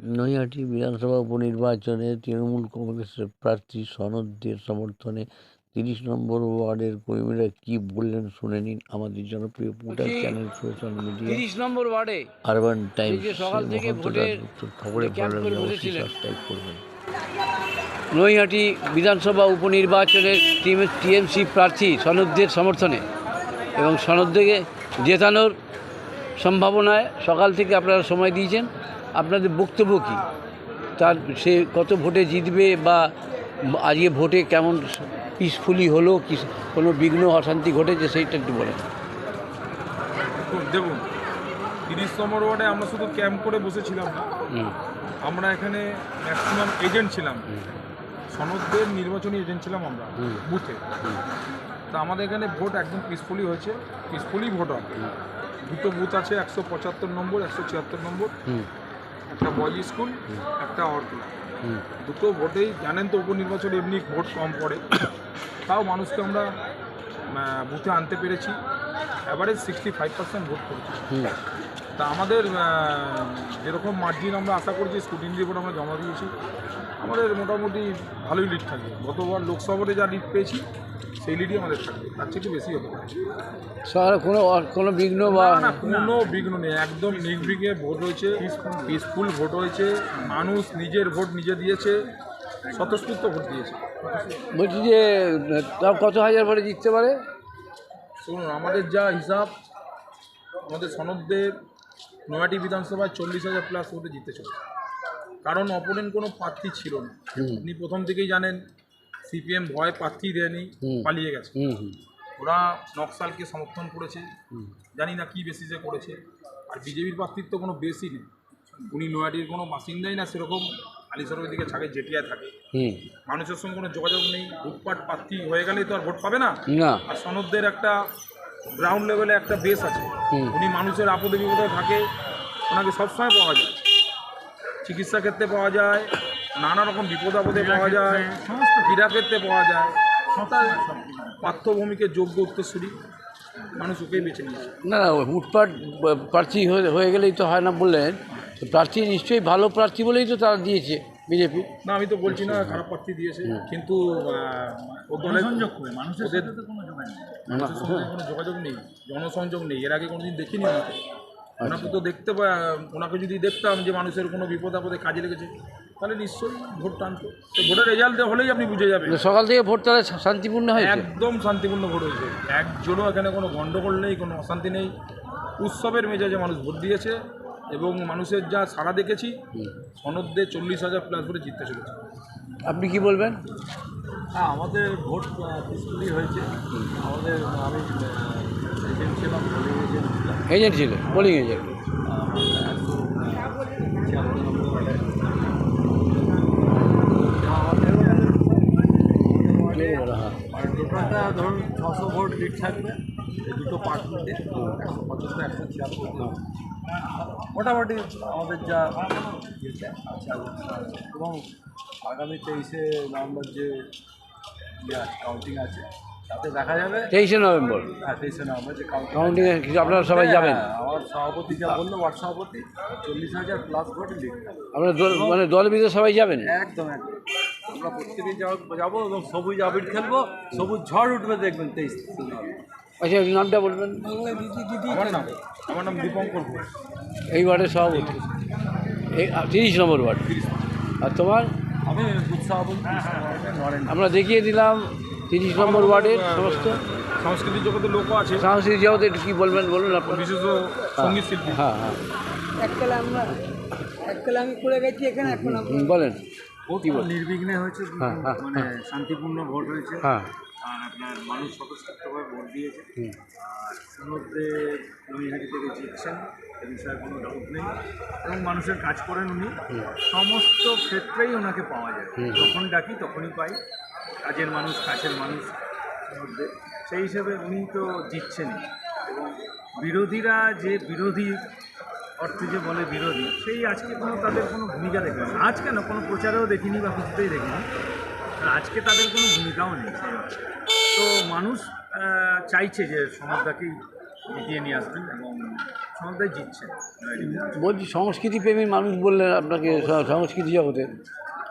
নৈহাটি বিধানসভা উপনির্বাচনে তৃণমূল কংগ্রেসের প্রার্থী সনদদের সমর্থনে ৩০ নম্বর ওয়ার্ডের কর্মীরা কি বললেন শুনে নিন আমাদের জনপ্রিয় পোর্টাল চ্যানেল সোশ্যাল মিডিয়া ৩০ নম্বর ওয়ার্ডে আরবান টাইমস সকাল থেকে ভোটের খবরে ক্যাম্প করে অবশ্যই বসেছিলেন। সাবস্ক্রাইব করবেন। নৈহাটি বিধানসভা উপনির্বাচনের টিএমসি প্রার্থী সনদদের সমর্থনে এবং সনদকে জেতানোর সম্ভাবনায় সকাল থেকে আপনারা সময় দিয়েছেন। আপনাদের বক্তব্য কী, তার সে কত ভোটে জিতবে বা আজকে ভোটে কেমন পিসফুলি হলো, কি কোনো বিঘ্ন অশান্তি ঘটেছে সেইটা একটু বলেন। দেখুন, ৩০ নম্বর ওয়ার্ডে আমরা শুধু ক্যাম্প করে বসেছিলাম না, আমরা এখানে ম্যাক্সিমাম এজেন্ট ছিলাম, সনদদের নির্বাচনী এজেন্ট ছিলাম আমরা বুথে। তা আমাদের এখানে ভোট একদম পিসফুলি হয়েছে, পিসফুলি ভোট হয়। দুটো বুথ আছে, ১৭৫ নম্বর, ১৭৬ নম্বর, একটা বয়েজ স্কুল, একটা অর্কুলা। দুটো ভোটেই জানেন তো উপনির্বাচনে এমনি ভোট কম পড়ে, তাও মানুষকে আমরা বুথে আনতে পেরেছি। অ্যাভারেজ 65% ভোট করেছি। তা আমাদের যেরকম মার্জিন আমরা আশা করছি, স্কুটিনি রিপোর্ট আমরা জমা দিয়েছি, আমাদের মোটামুটি ভালোই লিড থাকবে। গতবার লোকসভাতে যা লিড পেয়েছি সেই লিডই আমাদের থাকবে, তার চেয়ে বেশি হতে পারে। কোনো বিঘ্ন বা না, কোনো বিঘ্ন নেই, একদম নির্বিঘ্নে ভোট হয়েছে, পিসফুল ভোট হয়েছে। মানুষ নিজের ভোট নিজে দিয়েছে, স্বতঃস্ফূর্ত ভোট দিয়েছে। বলছি যে তাও কত হাজার ভোটে জিততে পারে? শুনুন, আমাদের যা হিসাব, আমাদের সনদদের নৈহাটি বিধানসভায় 40,000 প্লাস ভোটে জিততে চলে, কারণ অপোনেন্ট কোনো প্রার্থী ছিল না। আপনি প্রথম থেকেই জানেন সিপিএম ভয় প্রার্থী দেয়নি, পালিয়ে গেছে। ওরা নকশালকে সমর্থন করেছে, জানি না কী বেসিসে করেছে। আর বিজেপির প্রার্থীর তো কোনো বেসই নেই, উনি নৈহাটির কোনো বাসিন্দাই না, সেরকম আলিশহরের দিকে থাকে, জেটিয়ায় থাকে। মানুষের সঙ্গে কোনো যোগাযোগ নেই, ভোটপাট প্রার্থী হয়ে গেলেই তো আর ভোট পাবে না। আর সনদদের একটা গ্রাউন্ড লেভেলে একটা বেস আছে, উনি মানুষের আপদে বিপদে থাকে, ওনাকে সবসময় পাওয়া যায়, চিকিৎসা ক্ষেত্রে পাওয়া যায়, নানা রকম বিপদ আপদে পাওয়া যায়, সমস্ত ক্রীড়া ক্ষেত্রে পাওয়া যায়। পার্থভূমিকে যোগ্য উত্তরসূরি, মানুষ ওকেই বেছে নিয়েছে। না, উটপাট প্রার্থী হয়ে গেলেই তো হয় না বললেন, প্রার্থী নিশ্চয়ই ভালো প্রার্থী বলেই তো তারা দিয়েছে বিজেপি। না, আমি তো বলছি না খারাপ প্রার্থী দিয়েছে, কিন্তু ওদের মানুষের সঙ্গে কোনো যোগাযোগ নেই, জনসংযোগ নেই। এর আগে কোনোদিন দেখিনি ওনাকে। ওনাকে তো ওনাকে যদি দেখতাম যে মানুষের কোনো বিপদ আপদে কাজে লেগেছে, তাহলে নিশ্চয়ই ভোট টানতো। তো ভোটের রেজাল্ট হলেই আপনি বুঝে যাবেন। সকাল থেকে ভোট তাহলে শান্তিপূর্ণ হয়, একদম শান্তিপূর্ণ ভোট হয়েছে, একজনও এখানে কোনো গণ্ডগোল নেই, কোনো অশান্তি নেই। উৎসবের মেজাজে মানুষ ভোট দিয়েছে এবং মানুষের যা সাড়া দেখেছি, সনদদের 40,000 প্লাস ভোটে জিততে চলেছে। আপনি কি বলবেন? হ্যাঁ, আমাদের ভোট পিসফুলি হয়েছে। আমাদের আমি এজেন্ট ছিলাম, এজেন্ট ছিল, পোলিং এজেন্ট। টোটালটা ধরুন 600 ভোট লিড থাকবে এই দুটো পার্টিতে, 175 মোটামুটি আমাদের যা ইয়েতে আছে। এবং আগামী 23শে নভেম্বর যে কাউন্টিং আছে, তাতে দেখা যাবে। 23শে নভেম্বর? হ্যাঁ, 23শে নভেম্বর যে কাউন্টিংয়ে আপনারা সবাই যাবেন? আমার সভাপতি যা বললো, ওয়ার্ড সভাপতি, 40,000 প্লাস ভোট লিড। আপনারা মানে দল বিধে সবাই যাবেন? একদম একদম, আমরা প্রত্যেকেই যাবো এবং সবুজ আবির খেলবো, সবুজ ঝড় উঠবে দেখবেন 23 নভেম্বর। আচ্ছা, নামটা বলবেন? আমার নাম দীপঙ্কর ঘোষ, এই ওয়ার্ডের সভাপতি, এই 30 নম্বর ওয়ার্ড। আর তোমার? আমি উৎসাহবল। আমরা দেখিয়ে দিলাম 30 নম্বর ওয়ার্ডের সমস্ত সাংস্কৃতিক জগতের লোকও আছে। সাংস্কৃতিক জগতে একটু কী বলবেন বলুন আপনার? বিশেষ সঙ্গীত শিল্পী। হ্যাঁ হ্যাঁ, এককালে আমি করে গেছি এখানে, এখন বলেন। ভোট নির্বিঘ্নে হয়েছে, মানে শান্তিপূর্ণ ভোট হয়েছে। হ্যাঁ, আর আপনার মানুষ স্বতঃস্ফূর্তভাবে ভোট দিয়েছে। আর সমুদ্রে নৈহাটি থেকে জিতছেন, এ বিষয়ে কোনো ডাউট নেই। এবং মানুষের কাজ করেন উনি, সমস্ত ক্ষেত্রেই ওনাকে পাওয়া যায়, যখন ডাকি তখনই পাই। কাজের মানুষ, কাছের মানুষ মধ্যে, সেই হিসেবে উনি তো জিতছেনই। এবং বিরোধীরা যে বিরোধী অর্থে যে বলে বিরোধী, সেই আজকে কোনো তাদের কোনো ভূমিকা দেখলাম না। আজ কেন কোনো প্রচারেও দেখিনি বা কিছুতেই দেখিনি, আর আজকে তাদের কোনো ভূমিকাও নেই। তো মানুষ চাইছে যে সমাজটাকেই জিতিয়ে নিয়ে আসবেন এবং সনদে জিতছেন নৈহাটি বিধানসভা। বলছি সংস্কৃতি প্রেমী মানুষ বললেন আপনাকে, সংস্কৃতি জগতে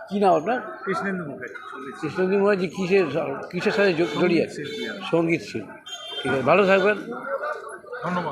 কী নাম আপনার? কৃষ্ণেন্দু মুখার্জি কৃষ্ণজি মুখার্জি কিসের সাথে জড়িয়ে আছে? শিল্পী। সঙ্গীত শিল্পী। ঠিক আছে, ভালো থাকবেন। ধন্যবাদ।